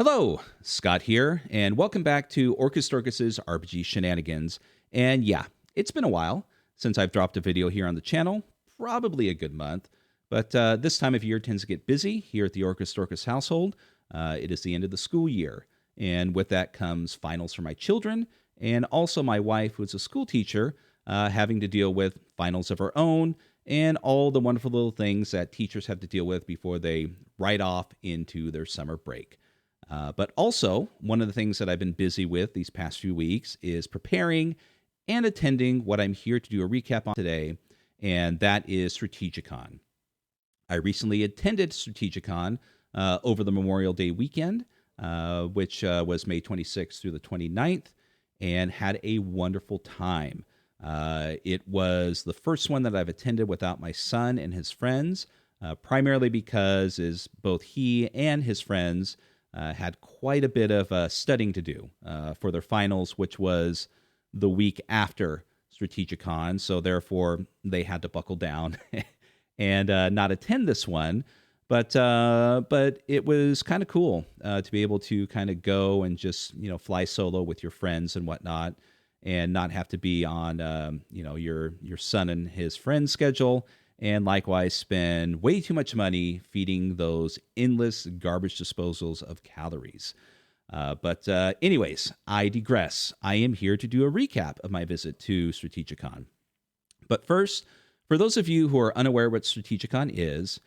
Hello, Scott here, and welcome back to OrcusDorkus' RPG Shenanigans. And yeah, it's been a while since I've dropped a video here on the channel, probably a good month, but this time of year tends to get busy here at the OrcusDorkus household. It is the end of the school year, and with that comes finals for my children, and also my wife, who's a school teacher, having to deal with finals of her own, and all the wonderful little things that teachers have to deal with before they ride off into their summer break. But also, one of the things that I've been busy with these past few weeks is preparing and attending what I'm here to do a recap on today, and that is Strategicon. I recently attended Strategicon over the Memorial Day weekend, which was May 26th through the 29th, and had a wonderful time. It was the first one that I've attended without my son and his friends, primarily because both he and his friends had quite a bit of studying to do for their finals, which was the week after Strategicon. So therefore, they had to buckle down and not attend this one. But it was kind of cool to be able to kind of go and just fly solo with your friends and whatnot, and not have to be on your son and his friend's schedule. And likewise, spend way too much money feeding those endless garbage disposals of calories. But anyways, I digress. I am here to do a recap of my visit to Strategicon. But first, for those of you who are unaware what Strategicon is,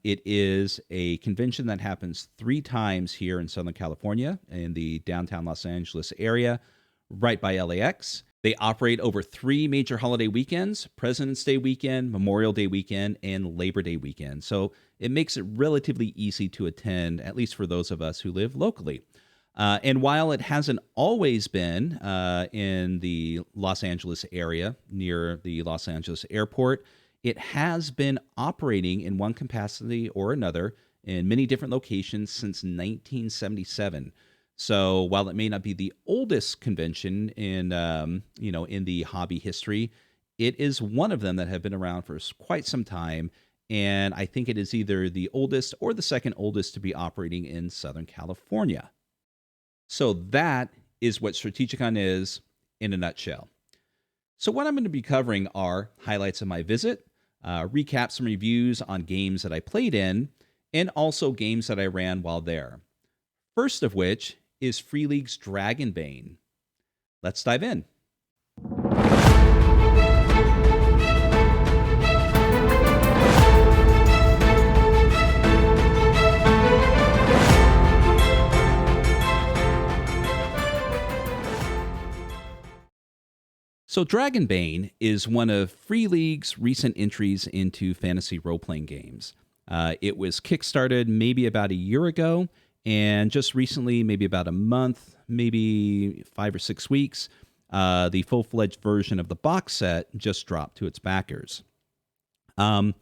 it is a convention that happens 3 times here in Southern California, in the downtown Los Angeles area, right by LAX. They operate over 3 major holiday weekends: President's Day weekend, Memorial Day weekend, and Labor Day weekend. So it makes it relatively easy to attend, at least for those of us who live locally. And while it hasn't always been in the Los Angeles area, near the Los Angeles airport, it has been operating in one capacity or another in many different locations since 1977. So while it may not be the oldest convention in the hobby history, it is one of them that have been around for quite some time, and I think it is either the oldest or the second oldest to be operating in Southern California. So that is what Strategicon is in a nutshell. So what I'm going to be covering are highlights of my visit, recaps and reviews on games that I played in, and also games that I ran while there. First of which is Free League's Dragonbane. Let's dive in. So Dragonbane is one of Free League's recent entries into fantasy role-playing games. It was kickstarted maybe about a year ago, and just recently, maybe about a month, maybe 5 or 6 weeks, the full-fledged version of the box set just dropped to its backers. It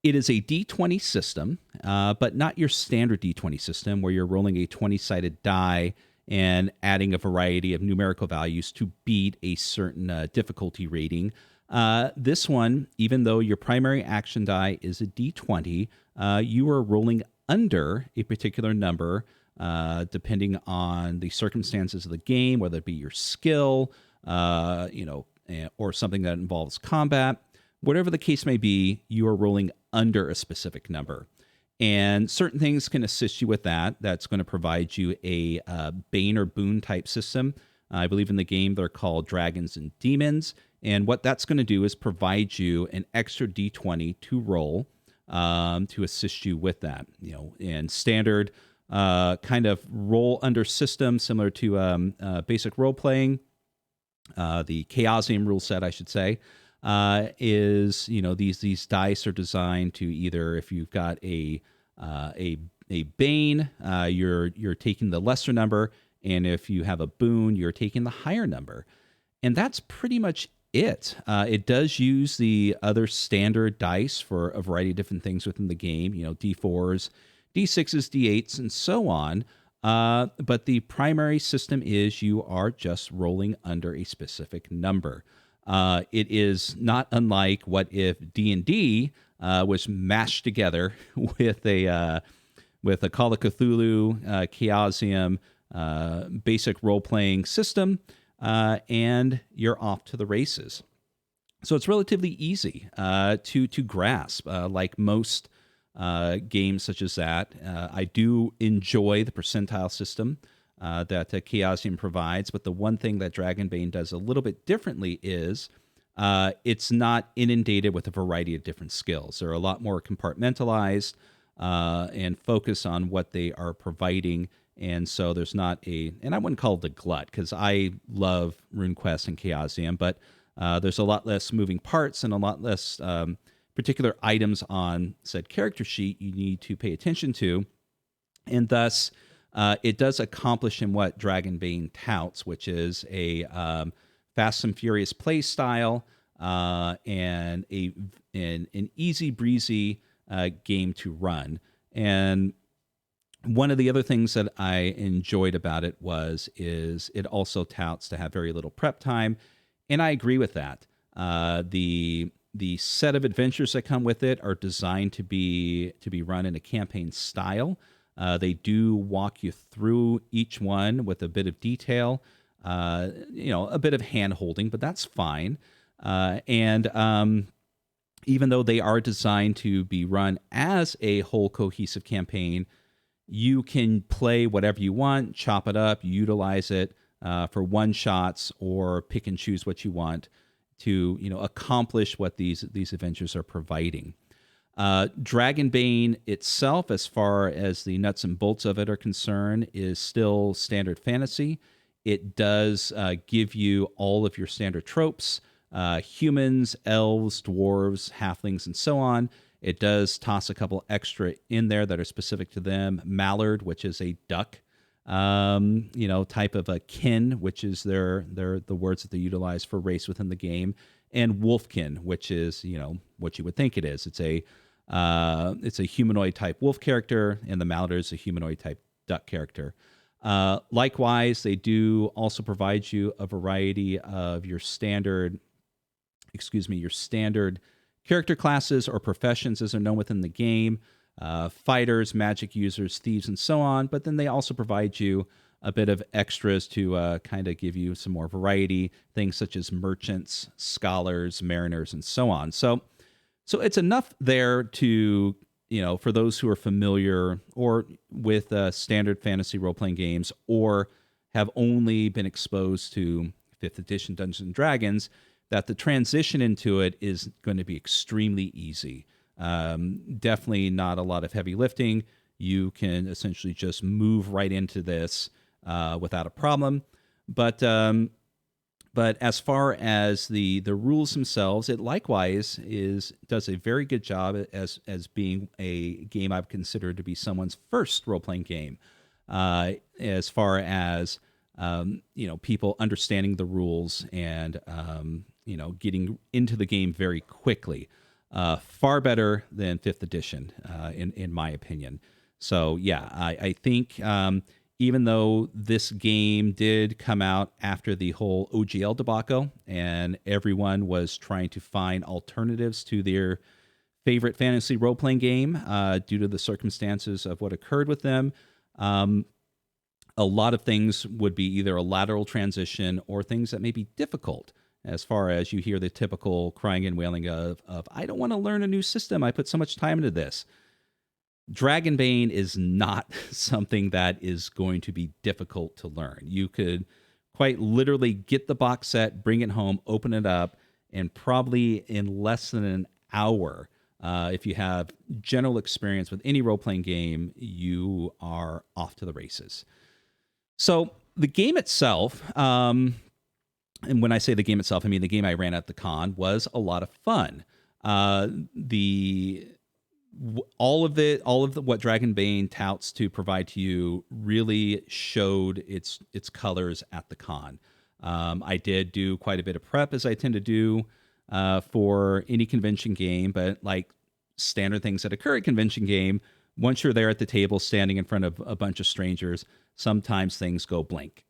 is a D20 system, but not your standard D20 system where you're rolling a 20-sided die and adding a variety of numerical values to beat a certain difficulty rating. This one, even though your primary action die is a D20, you are rolling under a particular number, depending on the circumstances of the game, whether it be your skill, or something that involves combat. Whatever the case may be, you are rolling under a specific number. And certain things can assist you with that. That's going to provide you a Bane or Boon type system. I believe in the game they're called Dragons and Demons. And what that's going to do is provide you an extra D20 to roll to assist you with that. And standard kind of roll under system, similar to basic role playing, the Chaosium rule set, I should say, is these dice are designed to either, if you've got a Bane, you're taking the lesser number, and if you have a Boon, you're taking the higher number, and that's pretty much it. It does use the other standard dice for a variety of different things within the game, D4s, D6s, D8s, and so on. But the primary system is you are just rolling under a specific number. It is not unlike what if D&D was mashed together with with a Call of Cthulhu, Chaosium, basic role-playing system, and you're off to the races. So it's relatively easy to grasp, like most games such as that. I do enjoy the percentile system that Chaosium provides, but the one thing that Dragonbane does a little bit differently is it's not inundated with a variety of different skills. They're a lot more compartmentalized and focus on what they are providing. And so there's not and I wouldn't call it a glut, because I love RuneQuest and Chaosium, but there's a lot less moving parts and a lot less particular items on said character sheet you need to pay attention to. And thus, it does accomplish in what Dragonbane touts, which is a fast and furious play style and an easy breezy game to run. And one of the other things that I enjoyed about it is it also touts to have very little prep time, and I agree with that. The set of adventures that come with it are designed to be run in a campaign style. They do walk you through each one with a bit of detail, a bit of hand holding, but that's fine. And even though they are designed to be run as a whole cohesive campaign, you can play whatever you want, chop it up, utilize it for one shots, or pick and choose what you want to accomplish what these adventures are providing. Dragonbane itself, as far as the nuts and bolts of it are concerned, is still standard fantasy. It does give you all of your standard tropes, humans, elves, dwarves, halflings, and so on. It does toss a couple extra in there that are specific to them. Mallard, which is a duck, type of a kin, which is the words that they utilize for race within the game, and wolfkin, which is what you would think it is. It's a humanoid type wolf character, and the Mallard is a humanoid type duck character. Likewise, they do also provide you a variety of your standard character classes or professions as they're known within the game, fighters, magic users, thieves, and so on. But then they also provide you a bit of extras to kind of give you some more variety, things such as merchants, scholars, mariners, and so on. So it's enough there to, for those who are familiar or with standard fantasy role-playing games, or have only been exposed to 5th edition Dungeons & Dragons, that the transition into it is going to be extremely easy. Definitely not a lot of heavy lifting. You can essentially just move right into this without a problem. But as far as the rules themselves, it likewise does a very good job as being a game I've considered to be someone's first role-playing game. As far as people understanding the rules and getting into the game very quickly. Far better than 5th edition, in my opinion. So yeah, I think even though this game did come out after the whole OGL debacle, and everyone was trying to find alternatives to their favorite fantasy role-playing game due to the circumstances of what occurred with them, a lot of things would be either a lateral transition or things that may be difficult, as far as you hear the typical crying and wailing of I don't want to learn a new system. I put so much time into this. Dragonbane is not something that is going to be difficult to learn. You could quite literally get the box set, bring it home, open it up, and probably in less than an hour, if you have general experience with any role-playing game, you are off to the races. So the game itself, and when I say the game itself, I mean the game I ran at the con, was a lot of fun. All of what Dragonbane touts to provide to you really showed its colors at the con. I did do quite a bit of prep, as I tend to do for any convention game, but like standard things that occur at convention game, once you're there at the table standing in front of a bunch of strangers, sometimes things go blank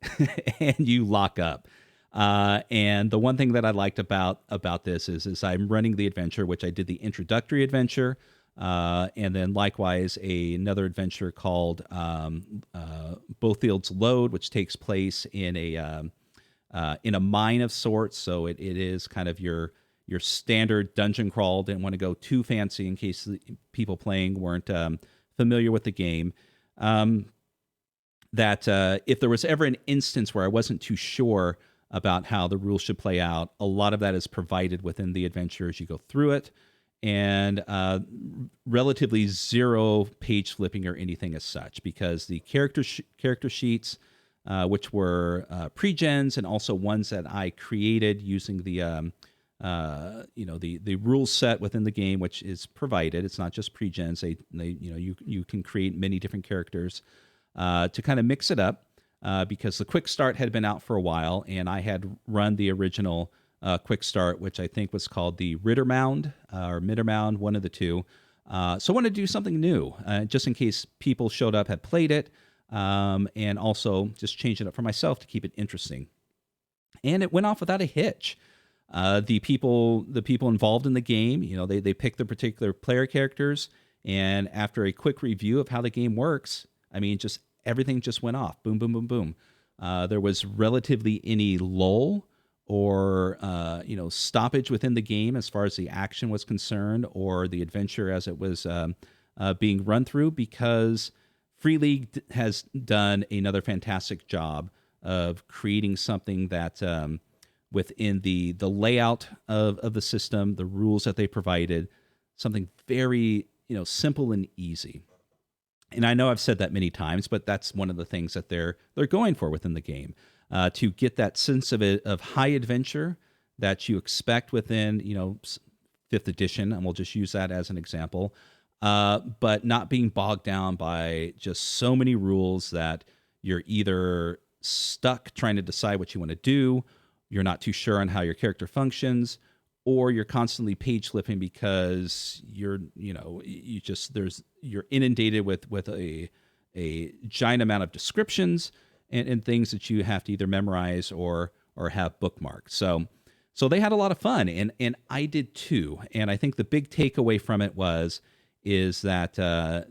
and you lock up. And the one thing that I liked about this is I'm running the adventure, which I did the introductory adventure. And then likewise, another adventure called Bowfield's Load, which takes place in a mine of sorts. So it is kind of your standard dungeon crawl. Didn't want to go too fancy in case the people playing weren't familiar with the game. That if there was ever an instance where I wasn't too sure about how the rules should play out, a lot of that is provided within the adventure as you go through it, and relatively zero page flipping or anything as such, because the character sheets, which were pre-gens and also ones that I created using the the rule set within the game, which is provided. It's not just pre-gens. You can create many different characters to kind of mix it up, because the quick start had been out for a while, and I had run the original quick start, which I think was called the Rittermound or Mittermound, one of the two. So I wanted to do something new, just in case people showed up, had played it, and also just change it up for myself to keep it interesting. And it went off without a hitch. The people involved in the game, they picked the particular player characters, and after a quick review of how the game works, I mean, just everything just went off. Boom, boom, boom, boom. There was relatively any lull or stoppage within the game as far as the action was concerned, or the adventure as it was being run through, because Free League has done another fantastic job of creating something that within the layout of the system, the rules that they provided, something very simple and easy. And I know I've said that many times, but that's one of the things that they're going for within the game, to get that sense of high adventure that you expect within 5th edition, and we'll just use that as an example, but not being bogged down by just so many rules that you're either stuck trying to decide what you want to do, you're not too sure on how your character functions, or you're constantly page flipping because you're inundated with a giant amount of descriptions and things that you have to either memorize or have bookmarked. So they had a lot of fun, and I did too. And I think the big takeaway from it is that at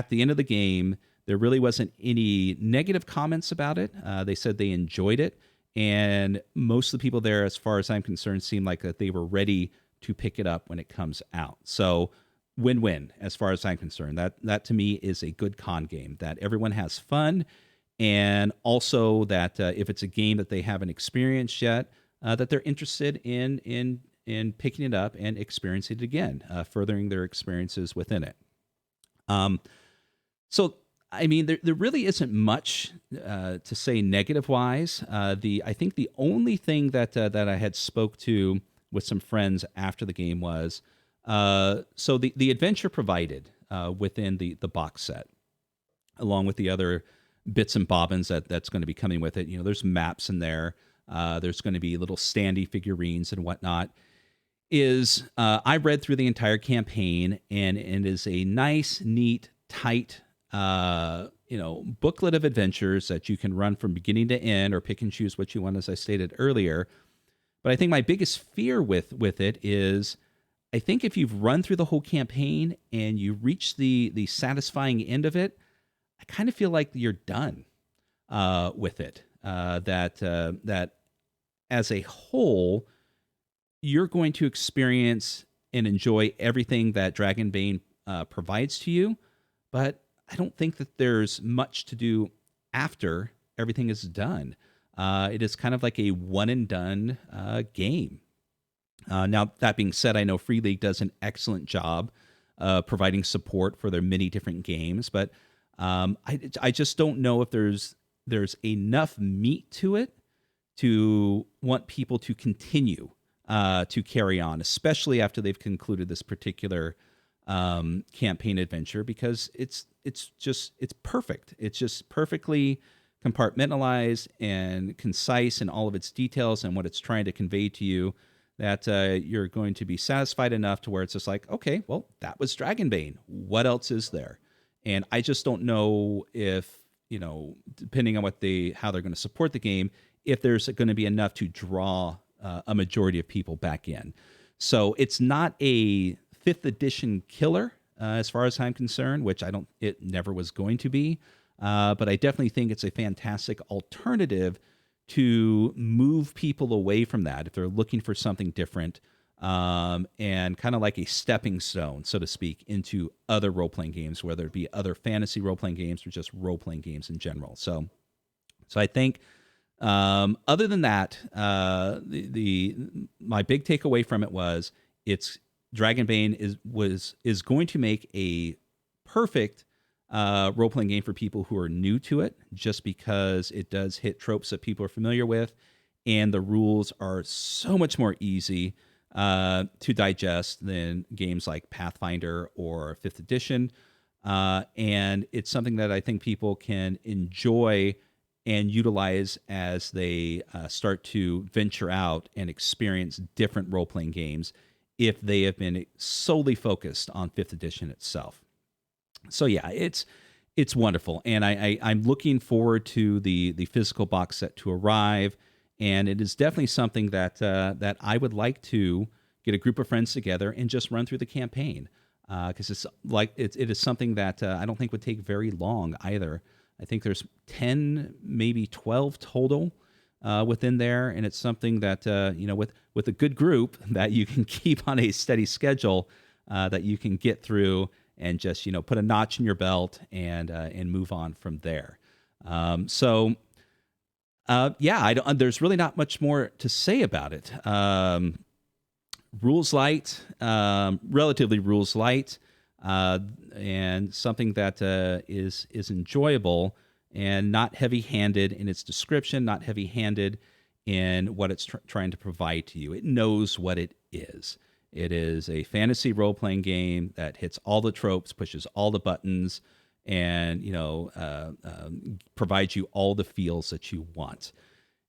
the end of the game, there really wasn't any negative comments about it. They said they enjoyed it. And most of the people there, as far as I'm concerned, seemed like that they were ready to pick it up when it comes out. So win-win, as far as I'm concerned. That to me is a good con game, that everyone has fun, and also that if it's a game that they haven't experienced yet, that they're interested in picking it up and experiencing it again, furthering their experiences within it. So I mean, there really isn't much to say negative-wise. I think the only thing that I had spoke to with some friends after the game was, so the adventure provided within the box set, along with the other bits and bobbins that's going to be coming with it. There's maps in there. There's going to be little standee figurines and whatnot. I read through the entire campaign, and it is a nice, neat, tight booklet of adventures that you can run from beginning to end, or pick and choose what you want, as I stated earlier. But I think my biggest fear with it is, I think if you've run through the whole campaign and you reach the satisfying end of it, I kind of feel like you're done with it. That as a whole, you're going to experience and enjoy everything that Dragonbane provides to you, but I don't think that there's much to do after everything is done. It is kind of like a one-and-done game. Now, that being said, I know Free League does an excellent job providing support for their many different games, but I just don't know if there's enough meat to it to want people to continue to carry on, especially after they've concluded this particular campaign adventure, because it's perfect. It's just perfectly compartmentalized and concise in all of its details and what it's trying to convey to you, that you're going to be satisfied enough to where it's just like, okay, well, that was Dragonbane. What else is there? And I just don't know if, depending on how they're going to support the game, if there's going to be enough to draw a majority of people back in. So it's not a fifth edition killer as far as I'm concerned, which it never was going to be. But I definitely think it's a fantastic alternative to move people away from that if they're looking for something different, and kind of like a stepping stone, so to speak, into other role-playing games, whether it be other fantasy role-playing games or just role-playing games in general. So I think, other than that, my big takeaway from it was Dragonbane is going to make a perfect role-playing game for people who are new to it, just because it does hit tropes that people are familiar with, and the rules are so much more easy to digest than games like Pathfinder or 5th edition. And it's something that I think people can enjoy and utilize as they start to venture out and experience different role-playing games if they have been solely focused on 5th edition itself. So yeah, it's wonderful, and I'm looking forward to the physical box set to arrive, and it is definitely something that I would like to get a group of friends together and just run through the campaign, because it is something that I don't think would take very long either. I think there's 10, maybe 12 total within there, and it's something that with a good group that you can keep on a steady schedule, that you can get through and just put a notch in your belt and move on from there. There's really not much more to say about it. Rules light, relatively rules light, and something that is enjoyable and not heavy-handed in its description, not heavy-handed in what it's trying to provide to you. It knows what it is. It is a fantasy role-playing game that hits all the tropes, pushes all the buttons, and provides you all the feels that you want.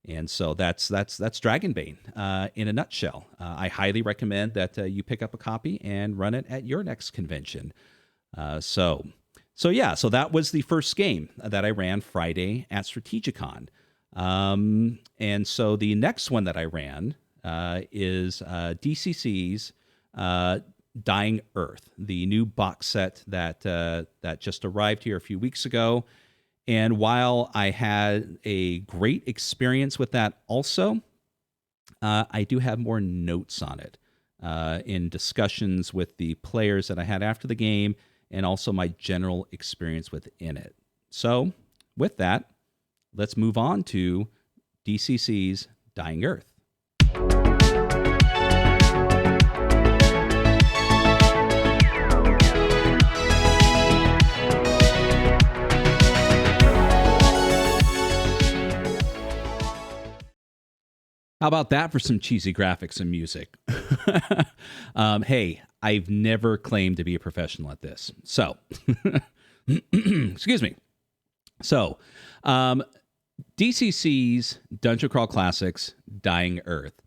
And so that's Dragonbane in a nutshell. I highly recommend that you pick up a copy and run it at your next convention. So that was the first game that I ran Friday at Strategicon. And so the next one that I ran is DCC's Dying Earth, the new box set that just arrived here a few weeks ago. And while I had a great experience with that also, I do have more notes on it in discussions with the players that I had after the game, and also my general experience within it. So with that, let's move on to DCC's Dying Earth. How about that for some cheesy graphics and music? Hey, I've never claimed to be a professional at this. So, excuse me. So, DCC's Dungeon Crawl Classics, Dying Earth.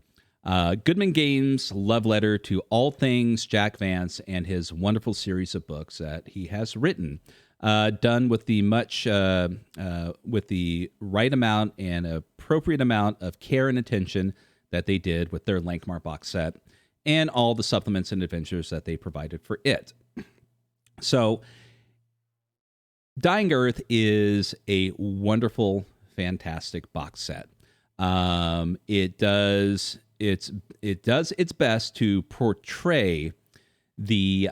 Goodman Games' love letter to all things Jack Vance and his wonderful series of books that he has written. Done with the with the right amount and appropriate amount of care and attention that they did with their Lankmar box set, and all the supplements and adventures that they provided for it. So, Dying Earth is a wonderful, fantastic box set. It does its best to portray the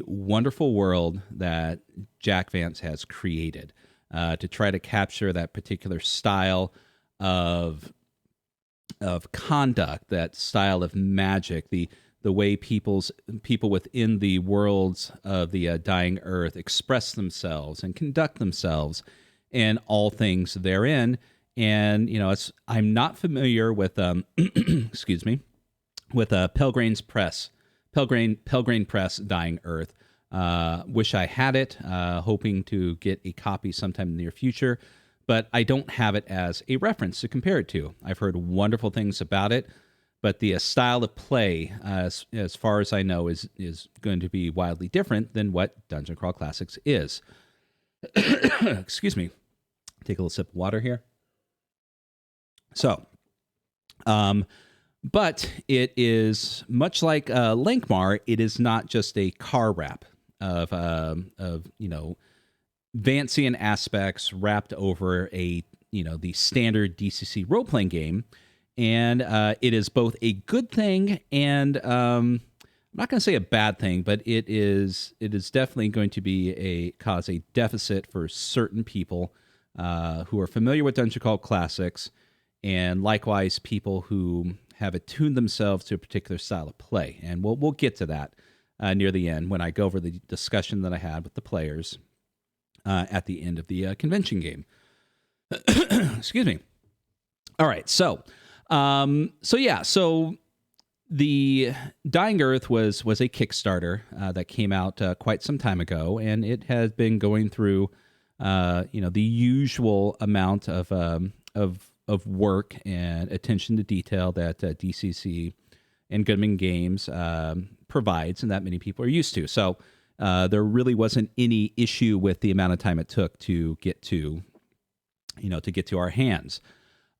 wonderful world that Jack Vance has created, to try to capture that particular style of conduct, that style of magic, the way people within the worlds of the Dying Earth express themselves and conduct themselves, and all things therein. And I'm not familiar with excuse me, with Pelgrane's Press. Pelgrane Press Dying Earth. Wish I had it, hoping to get a copy sometime in the near future, but I don't have it as a reference to compare it to. I've heard wonderful things about it, but the style of play, as far as I know, is going to be wildly different than what Dungeon Crawl Classics is. Excuse me. Take a little sip of water here. So, But it is much like Lankmar. It is not just a car wrap of Vancian aspects wrapped over the standard DCC role playing game, and it is both a good thing and I'm not going to say a bad thing, but it is definitely going to cause a deficit for certain people who are familiar with Dungeon Crawl Classics, and likewise people who have attuned themselves to a particular style of play. And we'll get to that near the end when I go over the discussion that I had with the players at the end of the convention game. Excuse me. All right, so the Dying Earth was a Kickstarter that came out quite some time ago, and it has been going through the usual amount of work and attention to detail that DCC and Goodman Games provides, and that many people are used to. So there really wasn't any issue with the amount of time it took to get to our hands.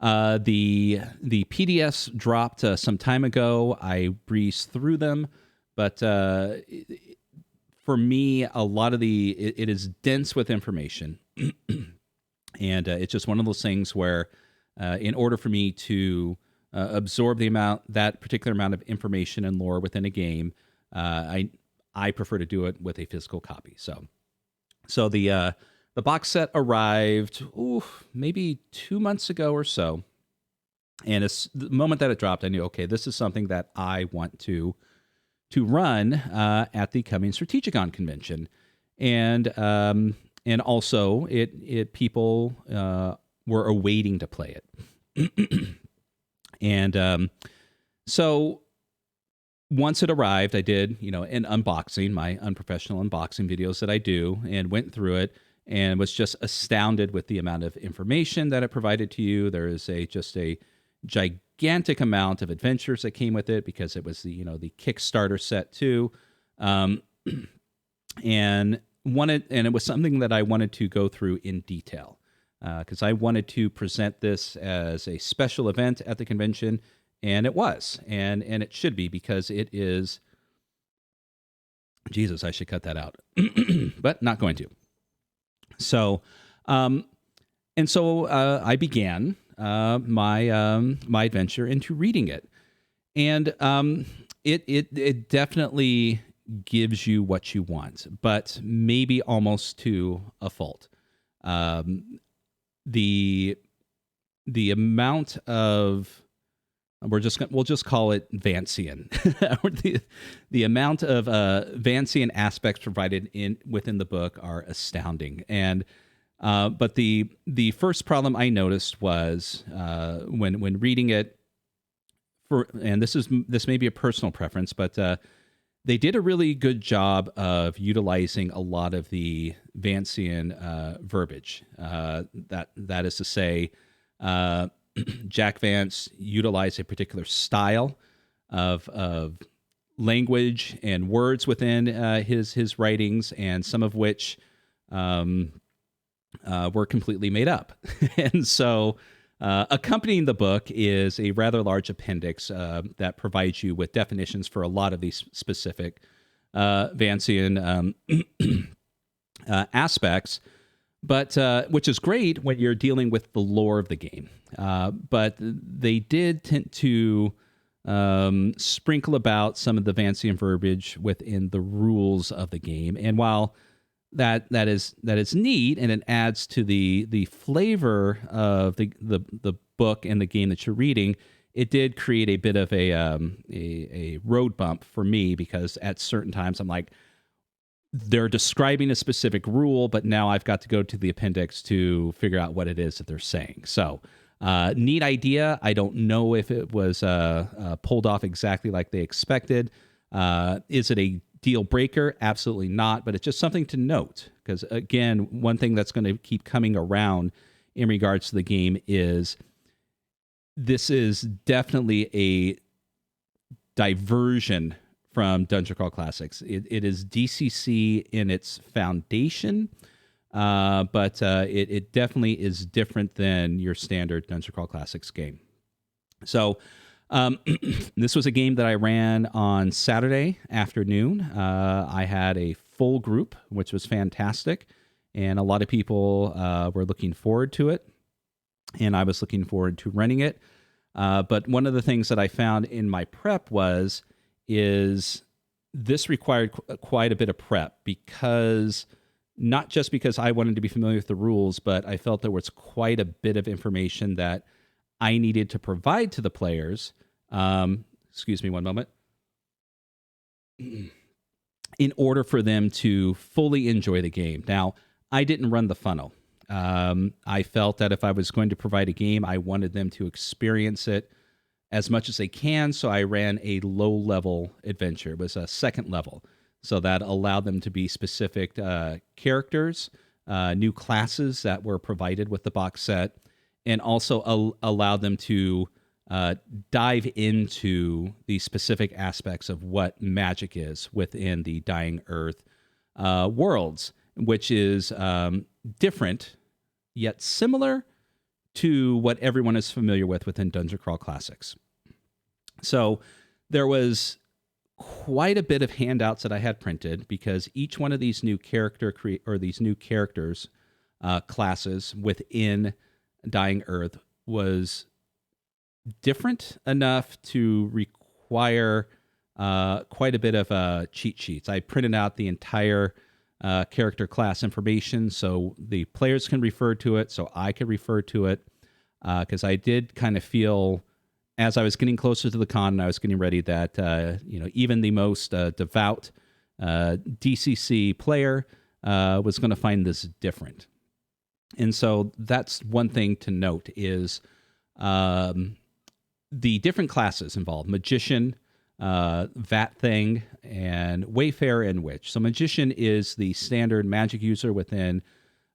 The PDFs dropped some time ago. I breezed through them, but for me, a lot of it is dense with information, and it's just one of those things where, in order for me to absorb that particular amount of information and lore within a game, I prefer to do it with a physical copy. So the box set arrived maybe 2 months ago or so, and the moment that it dropped, I knew, okay, this is something that I want to run at the coming Strategicon convention, and also people were awaiting to play it, and so once it arrived, I did an unboxing, my unprofessional unboxing videos that I do, and went through it and was just astounded with the amount of information that it provided to you. There is just a gigantic amount of adventures that came with it because it was the Kickstarter set too, and it was something that I wanted to go through in detail because I wanted to present this as a special event at the convention, and it was, and it should be, because it is. Jesus, I should cut that out, but not going to. So, I began my adventure into reading it, and it definitely gives you what you want, but maybe almost to a fault. The amount of we'll just call it Vancian. the amount of Vancian aspects provided within the book are astounding. And but the first problem I noticed was when reading it, and this may be a personal preference, but they did a really good job of utilizing a lot of the Vancian verbiage. That is to say, Jack Vance utilized a particular style of language and words within his writings, and some of which were completely made up. And so accompanying the book is a rather large appendix that provides you with definitions for a lot of these specific Vancian aspects, but which is great when you're dealing with the lore of the game. But they did tend to sprinkle about some of the Vancian verbiage within the rules of the game. And while that is neat, and it adds to the flavor of the book and the game that you're reading, it did create a bit of a road bump for me, because at certain times I'm like, they're describing a specific rule, but now I've got to go to the appendix to figure out what it is that they're saying. So neat idea. I don't know if it was pulled off exactly like they expected. Is it a deal breaker? Absolutely not, but it's just something to note, because again, one thing that's going to keep coming around in regards to the game is this is definitely a diversion from Dungeon Crawl Classics. It is DCC in its foundation, but it definitely is different than your standard Dungeon Crawl Classics game. So This was a game that I ran on Saturday afternoon. I had a full group, which was fantastic, and a lot of people were looking forward to it, and I was looking forward to running it. But one of the things that I found in my prep is this required quite a bit of prep, because not just because I wanted to be familiar with the rules, but I felt there was quite a bit of information that I needed to provide to the players. Excuse me one moment. In order for them to fully enjoy the game. Now, I didn't run the funnel. I felt that if I was going to provide a game, I wanted them to experience it as much as they can. So I ran a low-level adventure. It was a second level. So that allowed them to be specific characters, new classes that were provided with the box set, and also allowed them to dive into the specific aspects of what magic is within the Dying Earth worlds, which is different yet similar to what everyone is familiar with within Dungeon Crawl Classics. So there was quite a bit of handouts that I had printed, because each one of these new these new characters classes within Dying Earth was different enough to require quite a bit of cheat sheets. I printed out the entire character class information so the players can refer to it, so I could refer to it, because I did kind of feel, as I was getting closer to the con and I was getting ready, that even the most devout DCC player was going to find this different. And so that's one thing to note is the different classes involved: Magician, Vat Thing, and Wayfarer and Witch. So Magician is the standard magic user within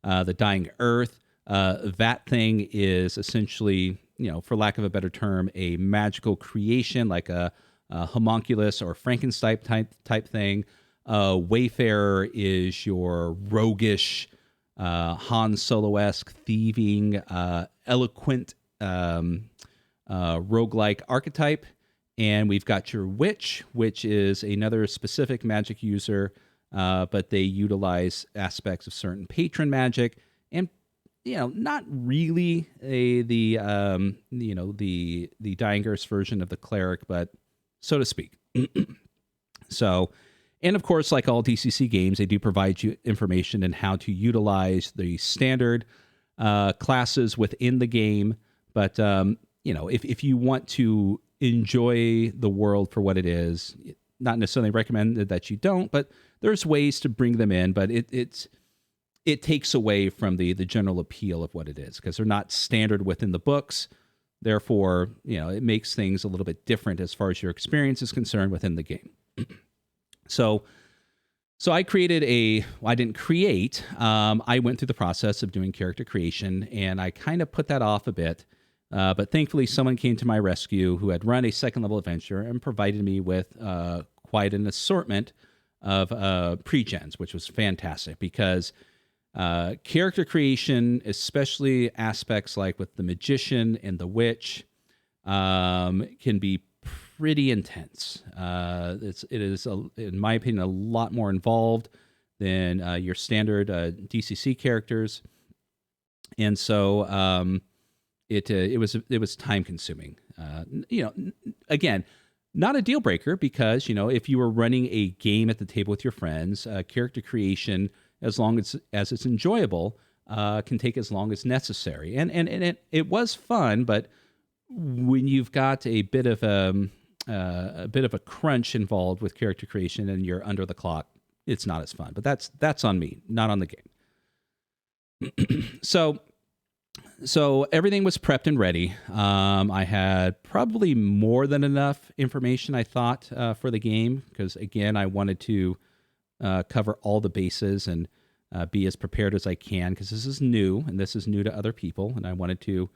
the Dying Earth. Vat Thing is essentially, for lack of a better term, a magical creation like a homunculus or Frankenstein type thing. Wayfarer is your roguish, Han Solo-esque, thieving, eloquent, roguelike archetype. And we've got your Witch, which is another specific magic user, but they utilize aspects of certain patron magic, and not really the Dying Earth version of the cleric, but so to speak. So, and of course, like all DCC games, they do provide you information on how to utilize the standard classes within the game. But if you want to enjoy the world for what it is, not necessarily recommended that you don't, but there's ways to bring them in, but it takes away from the general appeal of what it is, because they're not standard within the books. Therefore, it makes things a little bit different as far as your experience is concerned within the game. So I created I didn't create, I went through the process of doing character creation, and I kind of put that off a bit. But thankfully, someone came to my rescue who had run a second-level adventure and provided me with quite an assortment of pre-gens, which was fantastic, because character creation, especially aspects like with the Magician and the Witch, can be pretty intense. It is, in my opinion, a lot more involved than your standard DCC characters, and so it was time consuming. Again, not a deal breaker, because if you were running a game at the table with your friends, character creation, as long as it's enjoyable, can take as long as necessary. And it was fun, but when you've got a bit of a crunch involved with character creation and you're under the clock, it's not as fun. But that's on me, not on the game. So everything was prepped and ready. I had probably more than enough information, I thought, for the game, because, again, I wanted to cover all the bases and be as prepared as I can, because this is new, and this is new to other people, and I wanted to,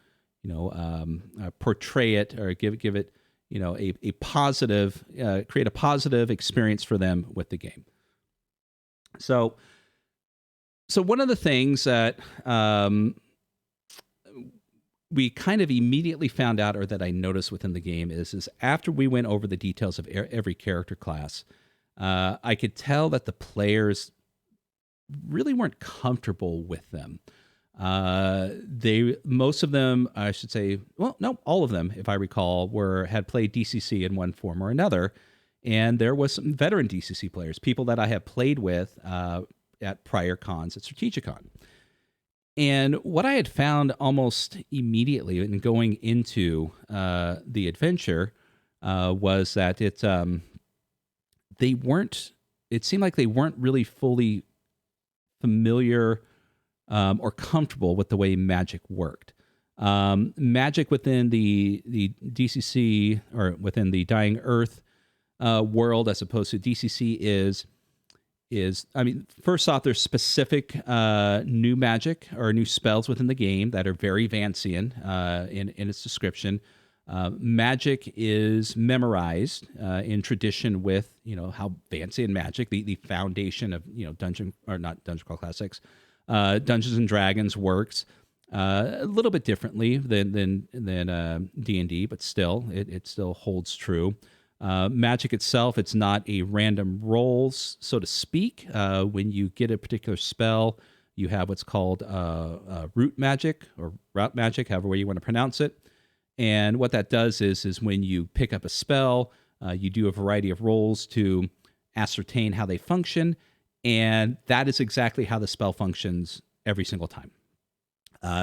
portray it or give it, a positive, create a positive experience for them with the game. So one of the things that we kind of immediately found out, or that I noticed within the game, is after we went over the details of every character class, I could tell that the players really weren't comfortable with them. Most of them, I should say, well, no, all of them, if I recall, had played DCC in one form or another, and there was some veteran DCC players, people that I have played with at prior cons at Strategicon. And what I had found almost immediately in going into the adventure was that it seemed like they weren't really fully familiar or comfortable with the way magic worked. Magic within the DCC, or within the Dying Earth world, as opposed to DCC, is I mean, first off, there's specific new magic or new spells within the game that are very Vancian in its description. Magic is memorized in tradition with, how Vancian magic, the foundation of, Dungeon Crawl Classics, Dungeons and Dragons works a little bit differently than D&D, but still, it still holds true. Magic itself, it's not a random roll, so to speak. When you get a particular spell, you have what's called root magic, or route magic, however way you want to pronounce it. And what that does is when you pick up a spell, you do a variety of rolls to ascertain how they function, and that is exactly how the spell functions every single time.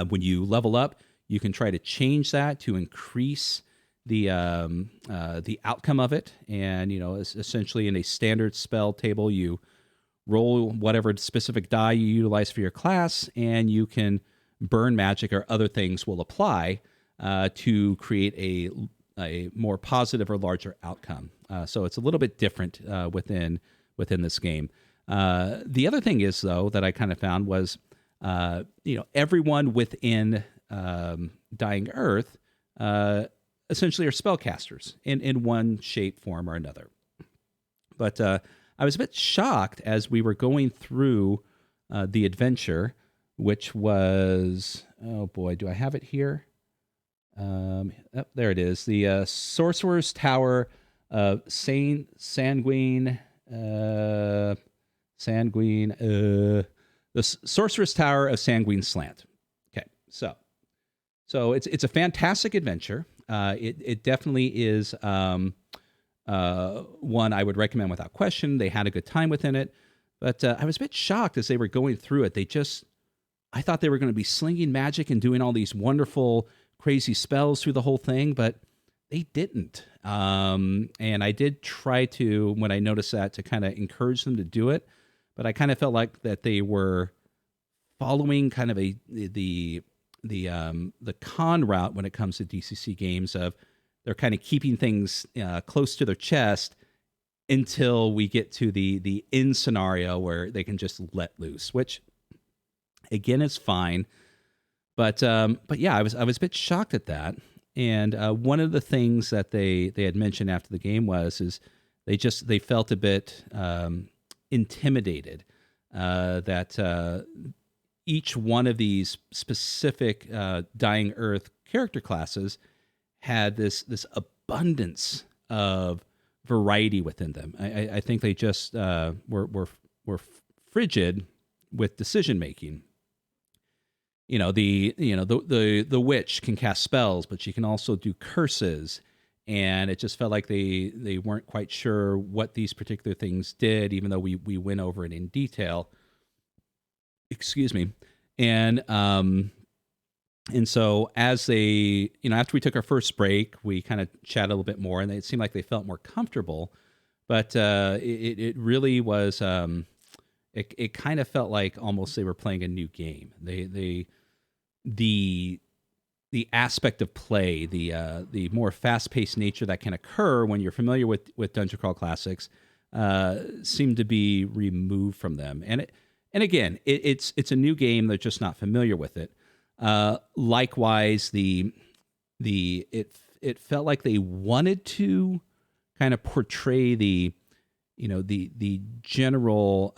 When you level up, you can try to change that to increase the outcome of it. And, essentially in a standard spell table, you roll whatever specific die you utilize for your class, and you can burn magic or other things will apply to create a more positive or larger outcome. So it's a little bit different within this game. The other thing is, though, that I kind of found was, everyone within Dying Earth essentially are spellcasters in one shape, form, or another. But I was a bit shocked as we were going through the adventure, which was, oh boy, do I have it here? There it is. The Sorcerer's Tower of Sanguine, the Sorcerer's Tower of Sanguine Slant. Okay, so it's a fantastic adventure. It definitely is one I would recommend without question. They had a good time within it, but I was a bit shocked as they were going through it. I thought they were going to be slinging magic and doing all these wonderful, crazy spells through the whole thing, but they didn't. And I did try to, when I noticed that, to kind of encourage them to do it, but I kind of felt like that they were following kind of the con route when it comes to DCC games, of they're kind of keeping things close to their chest until we get to the end scenario where they can just let loose, which again is fine. But yeah, I was a bit shocked at that. And one of the things that they had mentioned after the game is they felt a bit intimidated that each one of these specific Dying Earth character classes had this abundance of variety within them. I think they just were frigid with decision making. The witch can cast spells, but she can also do curses, and it just felt like they weren't quite sure what these particular things did, even though we went over it in detail. Excuse me. And so as they, after we took our first break, we kind of chatted a little bit more, and it seemed like they felt more comfortable, but it really was, it kind of felt like almost they were playing a new game. The aspect of play, the more fast-paced nature that can occur when you're familiar with Dungeon Crawl Classics, seemed to be removed from them. And again, it's a new game; they're just not familiar with it. Likewise, it felt like they wanted to kind of portray the general,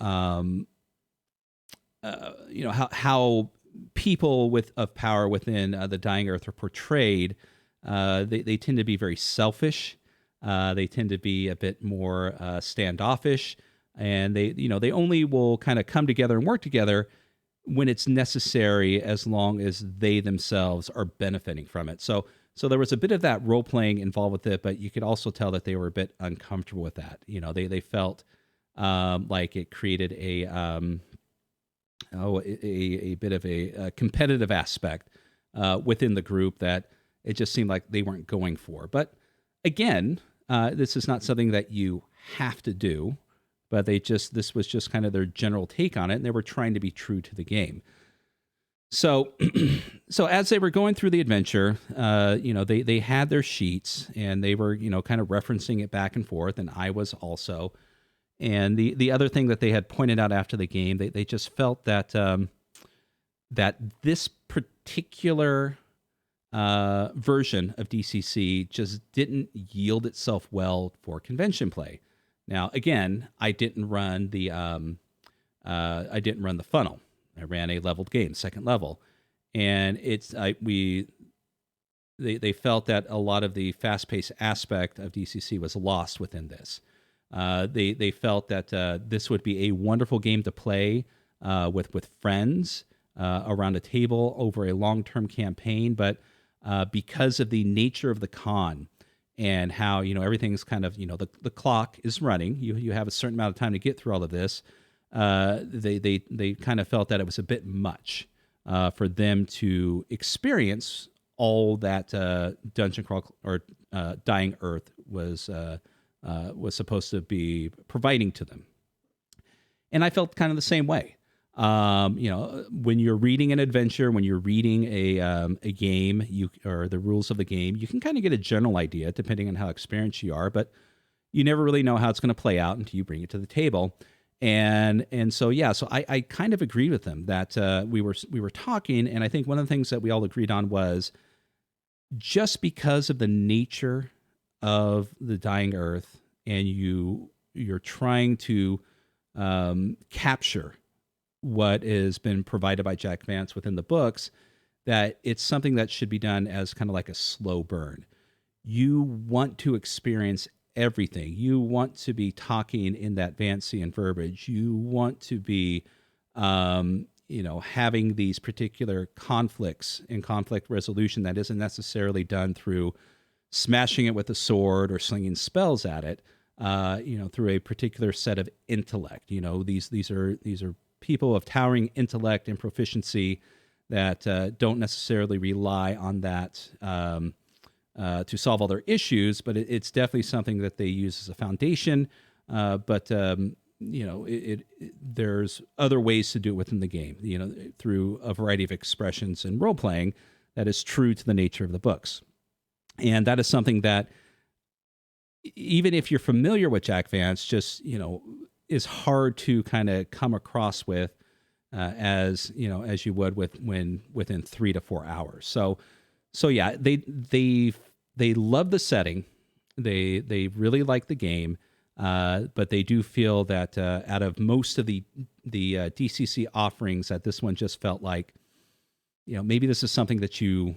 how people of power within the Dying Earth are portrayed, they tend to be very selfish. They tend to be a bit more standoffish, and they only will kind of come together and work together when it's necessary, as long as they themselves are benefiting from it. So there was a bit of that role playing involved with it, but you could also tell that they were a bit uncomfortable with that. They felt like it created a bit of a competitive aspect within the group that it just seemed like they weren't going for. But again, this is not something that you have to do, but this was just kind of their general take on it, and they were trying to be true to the game. So, so as they were going through the adventure, they had their sheets, and they were, kind of referencing it back and forth, and I was also. And the other thing that they had pointed out after the game, they just felt that that this particular version of DCC just didn't yield itself well for convention play. Now, again, I didn't run the funnel. I ran a leveled game, second level, and they felt that a lot of the fast-paced aspect of DCC was lost within this. They felt that this would be a wonderful game to play with friends around a table over a long-term campaign, but because of the nature of the con and how everything's kind of the clock is running, you have a certain amount of time to get through all of this. They kind of felt that it was a bit much for them to experience all that Dungeon Crawl or Dying Earth was supposed to be providing to them. And I felt kind of the same way. When you're reading an adventure, when you're reading a game, or the rules of the game, you can kind of get a general idea depending on how experienced you are, but you never really know how it's going to play out until you bring it to the table. And so I kind of agreed with them that we were talking, and I think one of the things that we all agreed on was, just because of the nature of the Dying Earth, and you're trying to capture what has been provided by Jack Vance within the books, that it's something that should be done as kind of like a slow burn. You want to experience everything. You want to be talking in that Vancian verbiage. You want to be, having these particular conflicts and conflict resolution that isn't necessarily done through smashing it with a sword or slinging spells at it, through a particular set of intellect. These are people of towering intellect and proficiency that don't necessarily rely on that to solve all their issues, but it's definitely something that they use as a foundation. There's other ways to do it within the game, through a variety of expressions and role playing that is true to the nature of the books. And that is something that, even if you're familiar with Jack Vance, just, is hard to kind of come across with as you would within 3 to 4 hours. So yeah, they love the setting. They really like the game, but they do feel that out of most of the DCC offerings, that this one just felt like, maybe this is something that you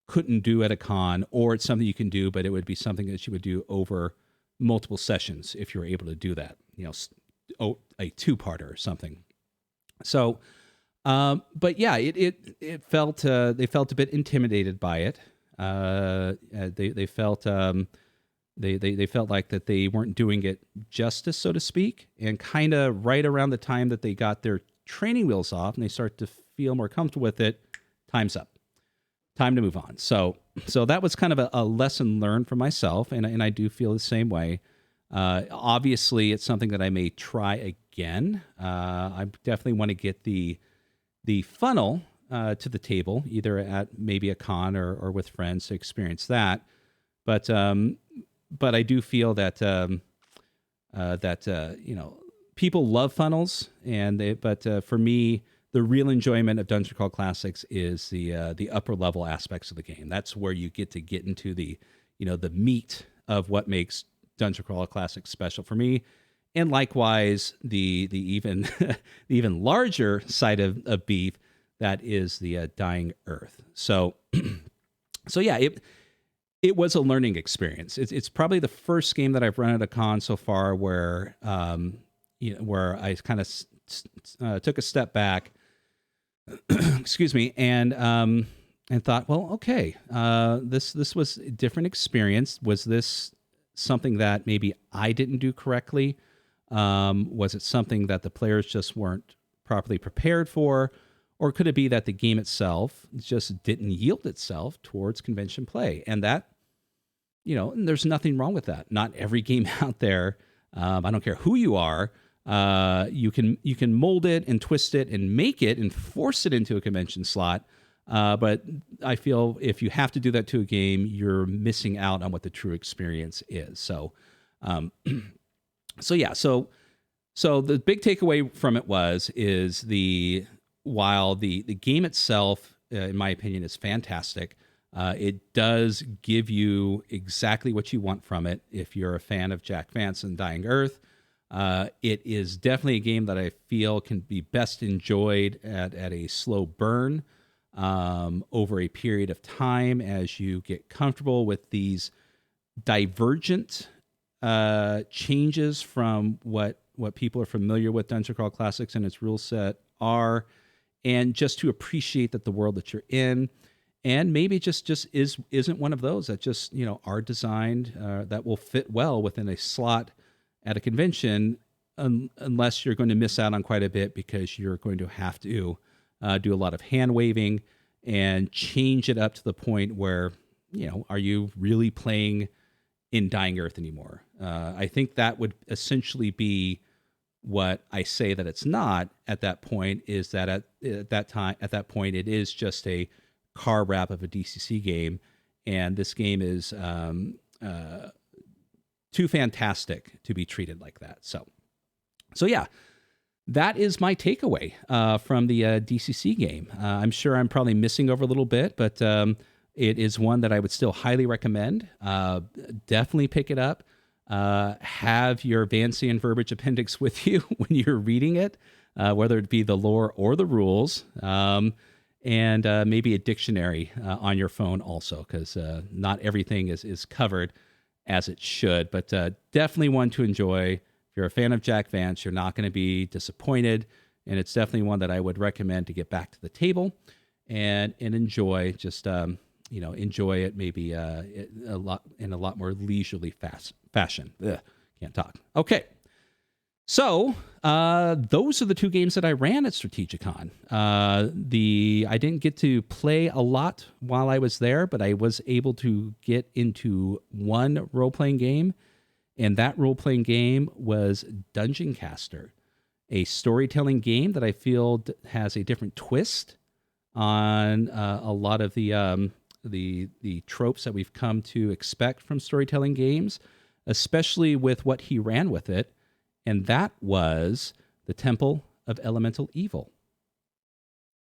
couldn't do at a con, or it's something you can do, but it would be something that you would do over multiple sessions if you were able to do that, a two-parter or something. So, but yeah, it felt, they felt a bit intimidated by it. They felt, they felt like that they weren't doing it justice, so to speak, and kind of right around the time that they got their training wheels off and they start to feel more comfortable with it, time's up. Time to move on. So that was kind of a lesson learned for myself, and I do feel the same way. Obviously, it's something that I may try again. I definitely want to get the funnel to the table, either at maybe a con or with friends to experience that. But I do feel that people love funnels, but for me, the real enjoyment of Dungeon Crawl Classics is the upper level aspects of the game. That's where you get into the meat of what makes Dungeon Crawl Classics special for me, and likewise the even the even larger side of beef, that is the Dying Earth. So, so yeah, it was a learning experience. It's probably the first game that I've run at a con so far where where I kind of took a step back, excuse me, and thought, well, okay, this was a different experience. Was this something that maybe I didn't do correctly? Was it something that the players just weren't properly prepared for? Or could it be that the game itself just didn't yield itself towards convention play? And that, and there's nothing wrong with that. Not every game out there, I don't care who you are, you can mold it and twist it and make it and force it into a convention slot. But I feel if you have to do that to a game, you're missing out on what the true experience is. So, so the big takeaway from it is while the game itself, in my opinion, is fantastic, it does give you exactly what you want from it. If you're a fan of Jack Vance and Dying Earth, it is definitely a game that I feel can be best enjoyed at a slow burn over a period of time as you get comfortable with these divergent changes from what people are familiar with Dungeon Crawl Classics and its rule set are, and just to appreciate that the world that you're in, and maybe it just isn't one of those that just are designed that will fit well within a slot at a convention, unless you're going to miss out on quite a bit because you're going to have to do a lot of hand waving and change it up to the point where are you really playing in Dying Earth anymore? I think that would essentially be what I say that it's not at that point, is that at that point, it is just a car wrap of a DCC game. And this game is too fantastic to be treated like that. So yeah, that is my takeaway from the DCC game. I'm sure I'm probably missing over a little bit, but it is one that I would still highly recommend. Definitely pick it up. Have your Vancian verbiage appendix with you when you're reading it, whether it be the lore or the rules, and maybe a dictionary on your phone also, because not everything is covered as it should, but definitely one to enjoy. If you're a fan of Jack Vance, you're not going to be disappointed, and it's definitely one that I would recommend to get back to the table and enjoy. Just enjoy it maybe in a lot more leisurely fashion. Ugh, can't talk. Okay. So those are the two games that I ran at Strategicon. I didn't get to play a lot while I was there, but I was able to get into one role-playing game, and that role-playing game was Dungeoncaster, a storytelling game that I feel has a different twist on a lot of the tropes that we've come to expect from storytelling games, especially with what he ran with it, and that was the Temple of Elemental Evil.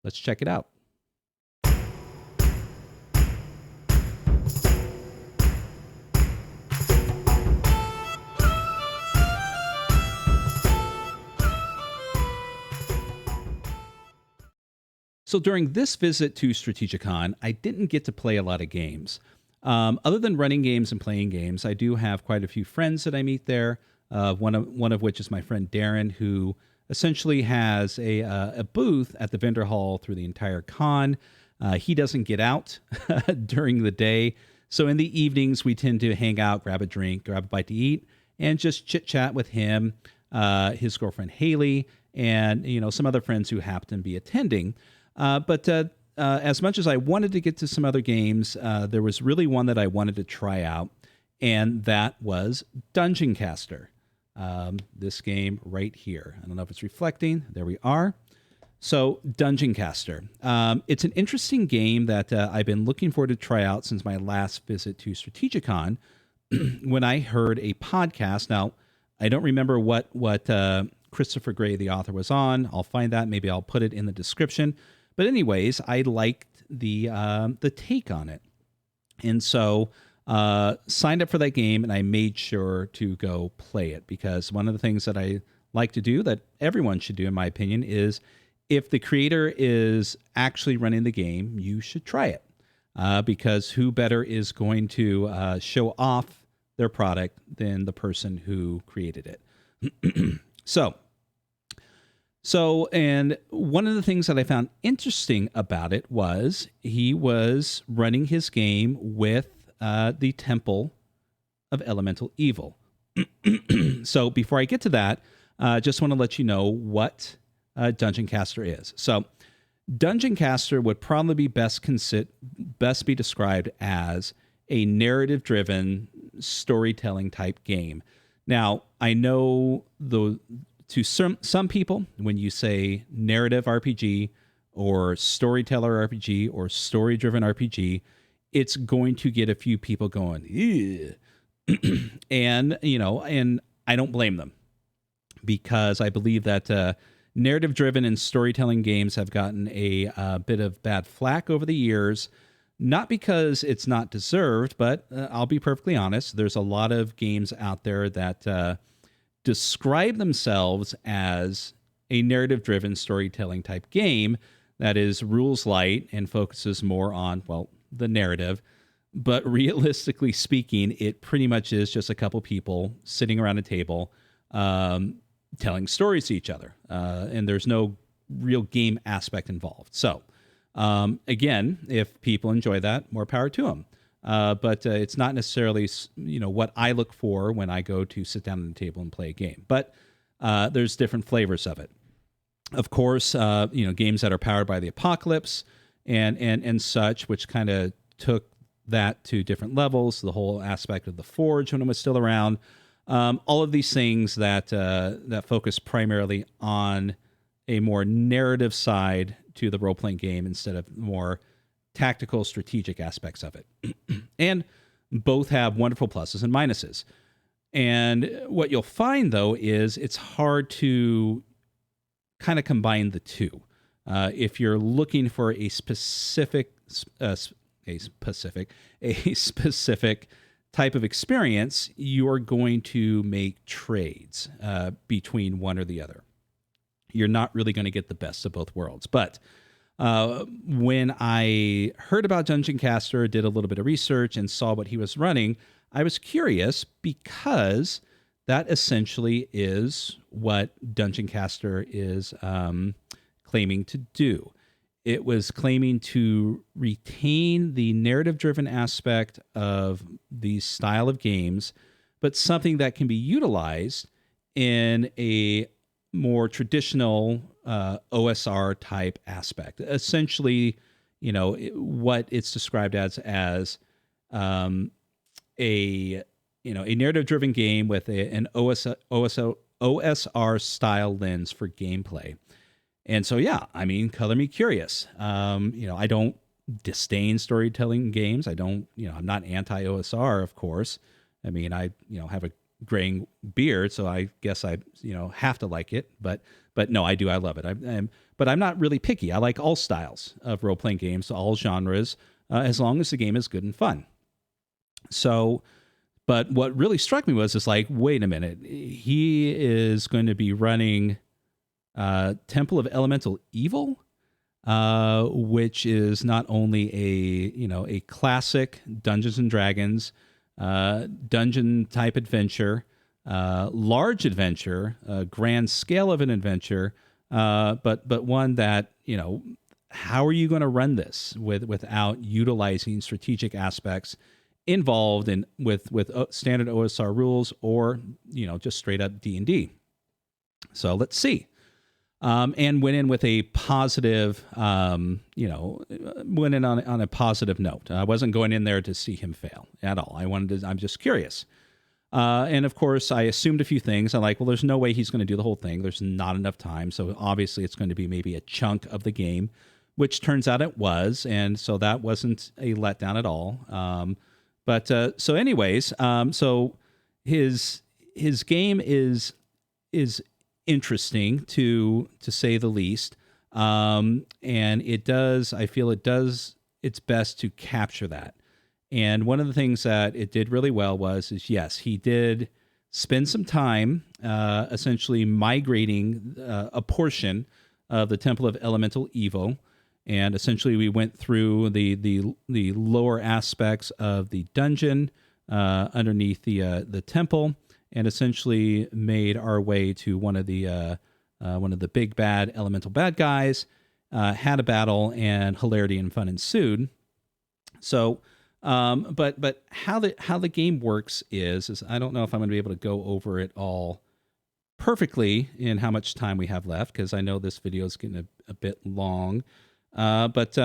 Let's check it out. So during this visit to Strategicon, I didn't get to play a lot of games. Other than running games and playing games, I do have quite a few friends that I meet there. One of which is my friend Darren, who essentially has a booth at the vendor hall through the entire con. He doesn't get out during the day, so in the evenings we tend to hang out, grab a drink, grab a bite to eat, and just chit chat with him, his girlfriend Haley, and some other friends who happen to be attending. But as much as I wanted to get to some other games, there was really one that I wanted to try out, and that was Dungeoncaster. This game right here. I don't know if it's reflecting. There we are. So Dungeoncaster. It's an interesting game that I've been looking forward to try out since my last visit to Strategicon when I heard a podcast. Now, I don't remember what Christopher Gray, the author, was on. I'll find that. Maybe I'll put it in the description. But anyways, I liked the take on it. And so signed up for that game, and I made sure to go play it, because one of the things that I like to do, that everyone should do in my opinion, is if the creator is actually running the game, you should try it, because who better is going to show off their product than the person who created it. And one of the things that I found interesting about it was he was running his game with the Temple of Elemental Evil. So before I get to that, just want to let you know what Dungeoncaster is. So Dungeoncaster would probably be best be described as a narrative-driven storytelling type game. Now, I know to some people, when you say narrative RPG or storyteller RPG or story-driven RPG, it's going to get a few people going, ew. And I don't blame them, because I believe that narrative-driven and storytelling games have gotten a bit of bad flack over the years, not because it's not deserved, but I'll be perfectly honest, there's a lot of games out there that describe themselves as a narrative-driven storytelling type game that is rules light and focuses more on, well, the narrative. But realistically speaking, it pretty much is just a couple people sitting around a table telling stories to each other. And there's no real game aspect involved. So, again, if people enjoy that, more power to them. But it's not necessarily, what I look for when I go to sit down at the table and play a game. But there's different flavors of it. Of course, games that are powered by the apocalypse and such, which kind of took that to different levels, the whole aspect of the Forge when it was still around, all of these things that focus primarily on a more narrative side to the role-playing game instead of more tactical, strategic aspects of it. And both have wonderful pluses and minuses. And what you'll find, though, is it's hard to kind of combine the two. If you're looking for a specific type of experience, you are going to make trades between one or the other. You're not really going to get the best of both worlds. But when I heard about Dungeoncaster, did a little bit of research, and saw what he was running, I was curious, because that essentially is what Dungeoncaster is claiming to do. It was claiming to retain the narrative-driven aspect of these style of games, but something that can be utilized in a more traditional OSR type aspect. Essentially, what it's described as a narrative-driven game with an OSR style lens for gameplay. And so, color me curious. I don't disdain storytelling games. I don't, I'm not anti-OSR, of course. I mean, I have a graying beard, so I guess I, have to like it. But no, I do. I love it. But I'm not really picky. I like all styles of role-playing games, all genres, as long as the game is good and fun. So, but what really struck me was like, wait a minute, he is going to be running Temple of Elemental Evil, which is not only a classic Dungeons and Dragons dungeon type adventure, large adventure, grand scale of an adventure, but one that, how are you going to run this without utilizing strategic aspects involved in with standard OSR rules, or just straight up D&D. So let's see. And went in with a positive, went in on a positive note. I wasn't going in there to see him fail at all. I'm just curious. And of course, I assumed a few things. I'm like, well, there's no way he's going to do the whole thing. There's not enough time. So obviously it's going to be maybe a chunk of the game, which turns out it was. And so that wasn't a letdown at all. So anyways, so his game is interesting to say the least. And I feel it does its best to capture that. And one of the things that it did really well is yes, he did spend some time essentially migrating a portion of the Temple of Elemental Evil. And essentially, we went through the lower aspects of the dungeon underneath the temple, and essentially made our way to one of the big bad elemental bad guys. Had a battle, and hilarity and fun ensued. So, but how the game works is I don't know if I'm going to be able to go over it all perfectly in how much time we have left, because I know this video is getting a bit long. But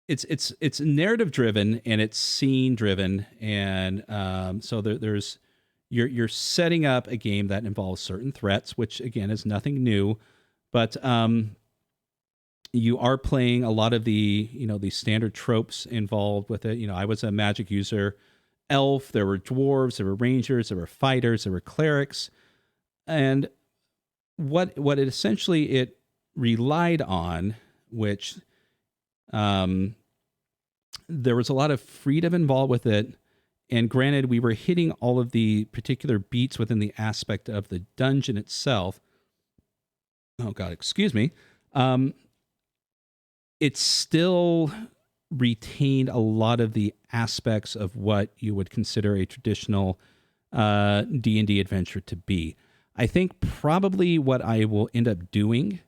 it's narrative driven, and it's scene driven, and so there's you're setting up a game that involves certain threats, which again is nothing new, but you are playing a lot of the standard tropes involved with it. I was a magic user, elf. There were dwarves, there were rangers, there were fighters, there were clerics, and what it essentially it relied on, which there was a lot of freedom involved with it. And granted, we were hitting all of the particular beats within the aspect of the dungeon itself. Oh God, excuse me. It still retained a lot of the aspects of what you would consider a traditional D&D adventure to be. I think probably what I will end up doing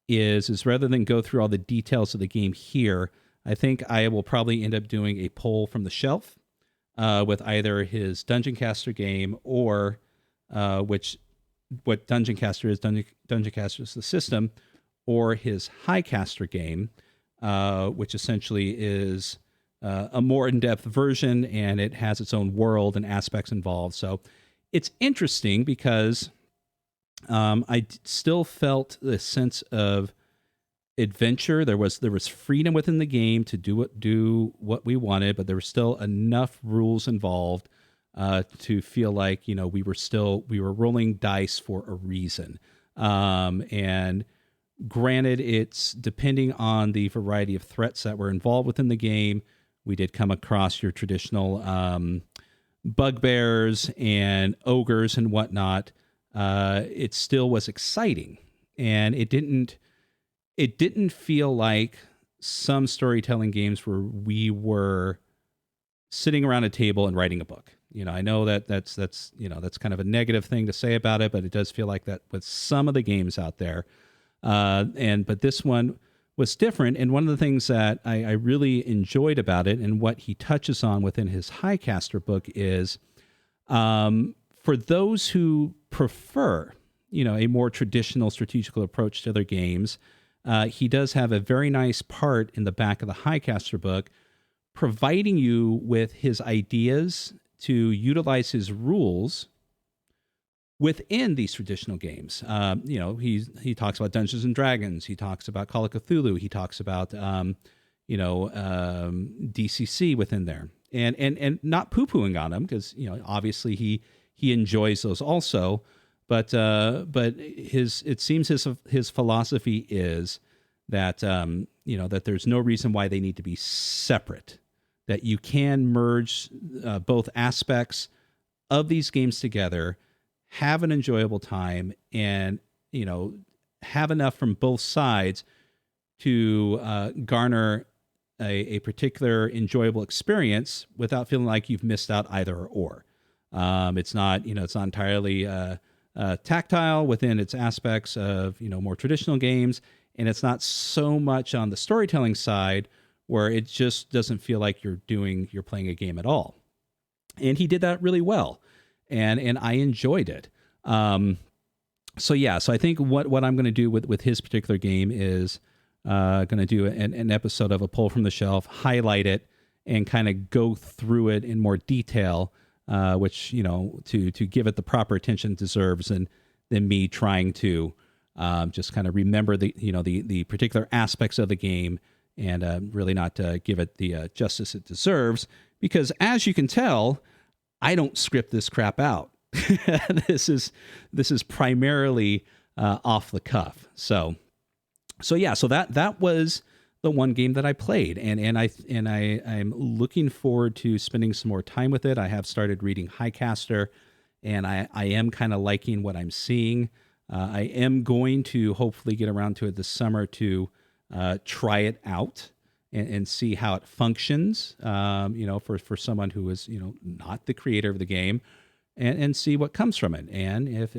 is rather than go through all the details of the game here, I think I will probably end up doing a pull from the shelf with either his Dungeoncaster game or what Dungeoncaster is. Dungeoncaster is the system, or his Highcaster game, which essentially is a more in-depth version, and it has its own world and aspects involved. So it's interesting because I still felt the sense of adventure. There was freedom within the game to do what we wanted, but there were still enough rules involved to feel like we were rolling dice for a reason. And granted, it's depending on the variety of threats that were involved within the game. We did come across your traditional bugbears and ogres and whatnot. It still was exciting, and it didn't feel like some storytelling games where we were sitting around a table and writing a book. I know that's kind of a negative thing to say about it, but it does feel like that with some of the games out there. But this one was different. And one of the things that I really enjoyed about it, and what he touches on within his Highcaster book, is for those who prefer, a more traditional strategical approach to their games, he does have a very nice part in the back of the Highcaster book, providing you with his ideas to utilize his rules within these traditional games. He talks about Dungeons and Dragons. He talks about Call of Cthulhu. He talks about DCC within there, and not poo-pooing on them, because obviously he enjoys those also. But it seems his philosophy is that that there's no reason why they need to be separate. That you can merge both aspects of these games together, have an enjoyable time, and have enough from both sides to garner a particular enjoyable experience without feeling like you've missed out either or. It's not entirely tactile within its aspects of more traditional games, and it's not so much on the storytelling side where it just doesn't feel like you're playing a game at all. And he did that really well, and I enjoyed it. So I think what I'm going to do with his particular game is going to do an episode of a pull from the shelf, highlight it, and kind of go through it in more detail, which to give it the proper attention it deserves, and then me trying to just kind of remember the particular aspects of the game, and really not give it the justice it deserves, because as you can tell, I don't script this crap out. This is primarily off the cuff. So that was the one game that I played, and I'm looking forward to spending some more time with it. I have started reading Highcaster, and I am kind of liking what I'm seeing. I am going to hopefully get around to it this summer to try it out and see how it functions, for someone who is, not the creator of the game, and see what comes from it. And if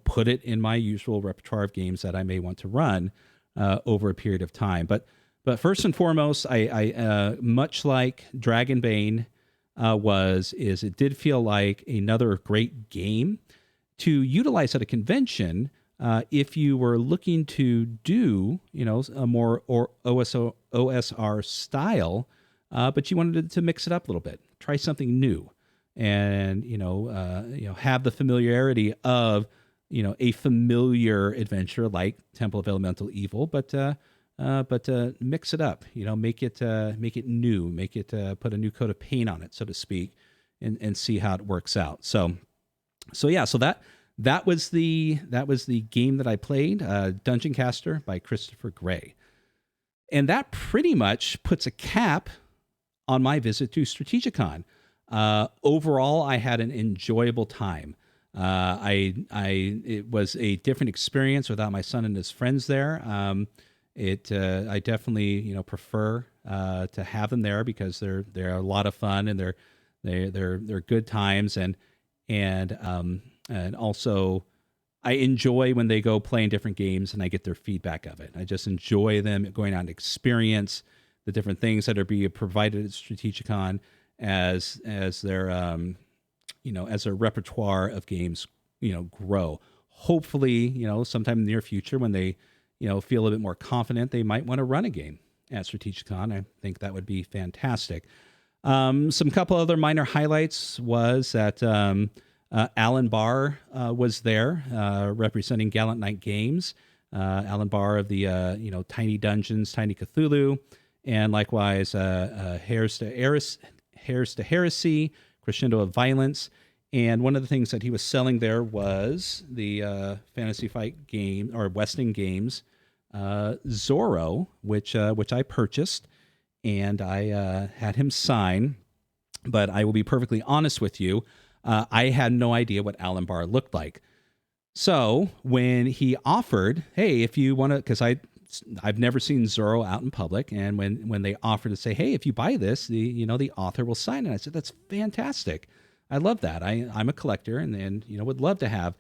put it in my usual repertoire of games that I may want to run over a period of time. But first and foremost, I much like Dragonbane it did feel like another great game to utilize at a convention if you were looking to do, a more OSR style, but you wanted to mix it up a little bit, try something new, and have the familiarity of a familiar adventure like Temple of Elemental Evil, but mix it up, make it new, put a new coat of paint on it, so to speak, and see how it works out. So that was the game that I played, Dungeoncaster by Christopher Gray, and that pretty much puts a cap on my visit to Strategicon. Overall, I had an enjoyable time. It was a different experience without my son and his friends there. I definitely prefer to have them there because they're a lot of fun, and they're good times, and also I enjoy when they go play in different games and I get their feedback of it. I just enjoy them going out and experience the different things that are being provided at Strategicon as their as their repertoire of games grow. Hopefully, sometime in the near future when they feel a bit more confident, they might want to run a game at Strategicon. I think that would be fantastic. Some couple other minor highlights was that Alan Barr was there representing Gallant Knight Games. Alan Barr of the Tiny Dungeons, Tiny Cthulhu, and likewise Heirs to Heresy, Crescendo of Violence. And one of the things that he was selling there was the Fantasy Fight game, or Westing Games Zorro, which I purchased, and I had him sign. But I will be perfectly honest with you, I had no idea what Alan Barr looked like. So when he offered, hey, if you want to, because I've never seen Zorro out in public, and when they offered to say, hey, if you buy this, the author will sign it, I said, that's fantastic. I love that. I'm a collector, and would love to have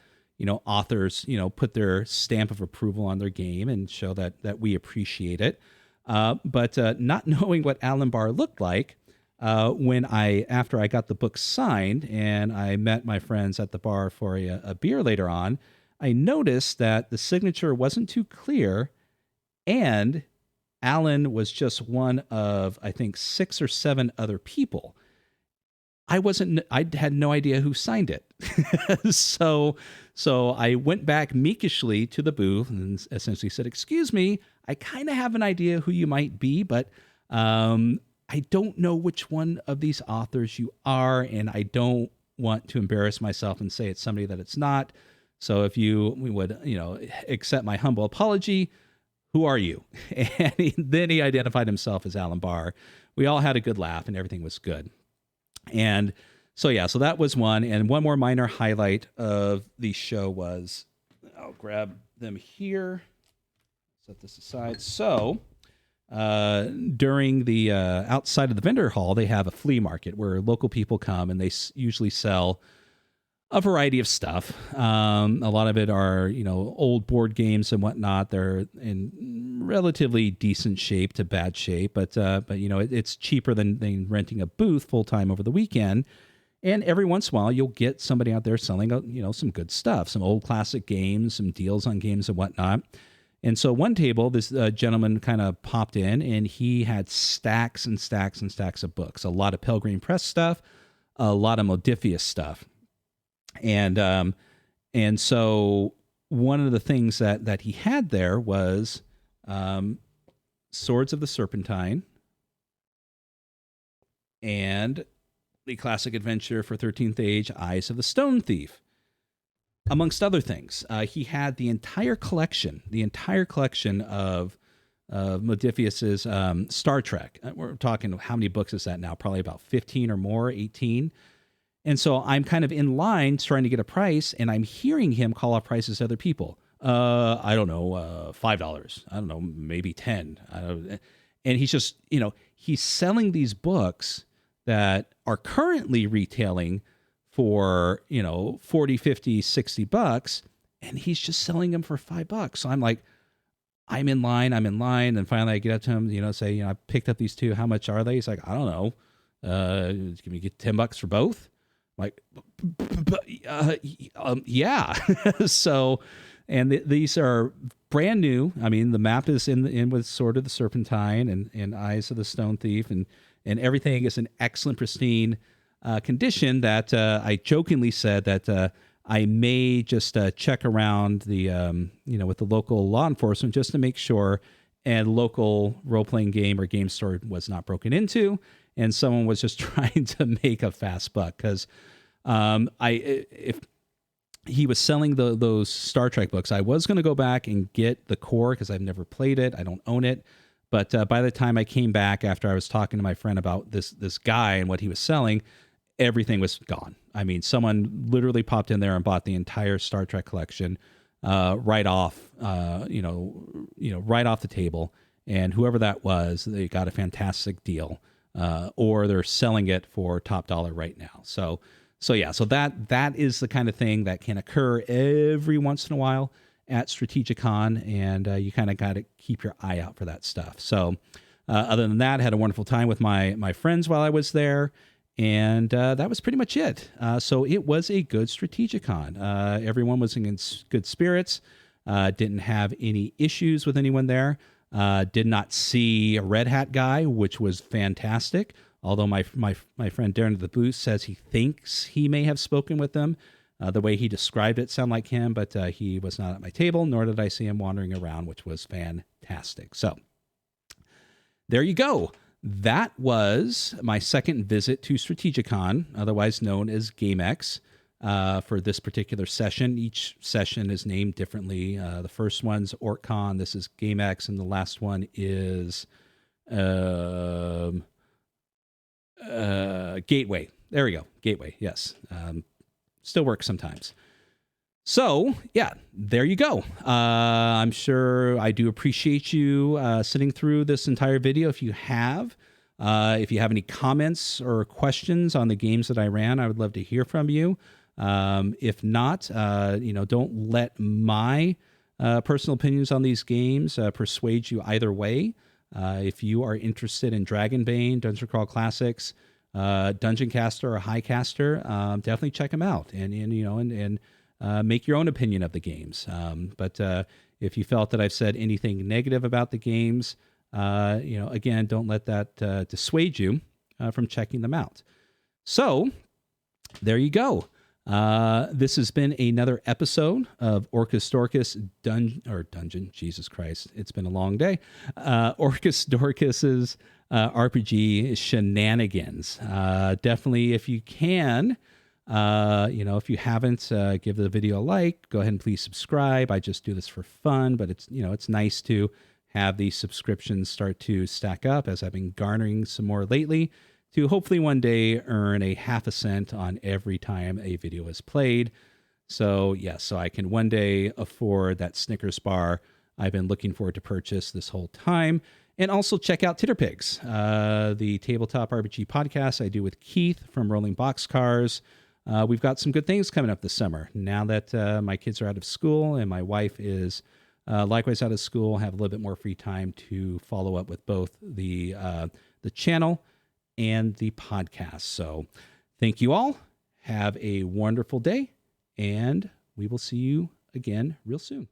authors put their stamp of approval on their game and show that we appreciate it. But not knowing what Alan Barr looked like, after I got the book signed and I met my friends at the bar for a beer later on, I noticed that the signature wasn't too clear, and Alan was just one of, I think, 6 or 7 other people. I had no idea who signed it. So I went back meekishly to the booth and essentially said, excuse me, I kind of have an idea who you might be, but I don't know which one of these authors you are, and I don't want to embarrass myself and say it's somebody that it's not. So if we would, accept my humble apology, who are you? And then he identified himself as Alan Barr. We all had a good laugh and everything was good. And so that was one. And one more minor highlight of the show was, I'll grab them here, set this aside. So during the outside of the vendor hall, they have a flea market where local people come, and they usually sell a variety of stuff. A lot of it are, old board games and whatnot. They're in relatively decent shape to bad shape, but it's cheaper than renting a booth full time over the weekend. And every once in a while, you'll get somebody out there selling, some good stuff, some old classic games, some deals on games and whatnot. And so one table, this gentleman kind of popped in, and he had stacks and stacks and stacks of books, a lot of Pelgrane Press stuff, a lot of Modiphius stuff. And so one of the things that he had there was Swords of the Serpentine and the classic adventure for 13th Age, Eyes of the Stone Thief, amongst other things. He had the entire collection of Modiphius's Star Trek. We're talking, how many books is that now? Probably about 15 or more, 18. And so I'm kind of in line trying to get a price, and I'm hearing him call off prices to other people. I don't know, $5. I don't know, maybe 10. I don't, and he's just, he's selling these books that are currently retailing for, 40, 50, 60 bucks. And he's just selling them for $5. So I'm like, I'm in line. And finally I get up to him, say, I picked up these two. How much are they? He's like, I don't know. Can we get $10 for both? I'm like, yeah. So, and these are brand new. I mean, the map is in with Sword of the Serpentine and Eyes of the Stone Thief, and everything is in excellent, pristine condition. That I jokingly said that I may just check around the with the local law enforcement just to make sure a local role-playing game or game store was not broken into, and someone was just trying to make a fast buck, because if he was selling those Star Trek books, I was going to go back and get the core because I've never played it. I don't own it. But by the time I came back after I was talking to my friend about this guy and what he was selling, everything was gone. I mean, someone literally popped in there and bought the entire Star Trek collection right off, right off the table. And whoever that was, they got a fantastic deal, or they're selling it for top dollar right now. So that is the kind of thing that can occur every once in a while at Strategicon, and you kind of got to keep your eye out for that stuff. So other than that, I had a wonderful time with my friends while I was there, and that was pretty much it. So it was a good Strategicon. Everyone was in good spirits. Didn't have any issues with anyone there. Did not see a red hat guy, which was fantastic. Although my friend Darren at the booth says he thinks he may have spoken with them. The way he described it sounded like him, but he was not at my table, nor did I see him wandering around, which was fantastic. So there you go. That was my second visit to Strategicon, otherwise known as Gamex, for this particular session. Each session is named differently. The first one's OrcCon, this is Gamex, and the last one is Gateway. There we go. Gateway. Yes. Still works sometimes. So yeah, there you go. I'm sure I do appreciate you sitting through this entire video. If you have any comments or questions on the games that I ran, I would love to hear from you. If not, don't let my personal opinions on these games persuade you either way. If you are interested in Dragonbane, Dungeon Crawl Classics, Dungeoncaster or Highcaster, definitely check them out and make your own opinion of the games. But if you felt that I've said anything negative about the games, again, don't let that dissuade you from checking them out. So there you go. This has been another episode of OrcusDorkus Dungeon. Jesus Christ, it's been a long day. OrcusDorkus's RPG shenanigans. Definitely, if you can, if you haven't, give the video a like. Go ahead and please subscribe. I just do this for fun, but it's nice to have these subscriptions start to stack up as I've been garnering some more lately, to hopefully one day earn a half a cent on every time a video is played. So so I can one day afford that Snickers bar I've been looking forward to purchase this whole time. And also check out Titterpigs, the tabletop RPG podcast I do with Keith from Rolling Boxcars. We've got some good things coming up this summer. Now that my kids are out of school and my wife is likewise out of school, have a little bit more free time to follow up with both the channel and the podcast. So thank you all. Have a wonderful day, and we will see you again real soon.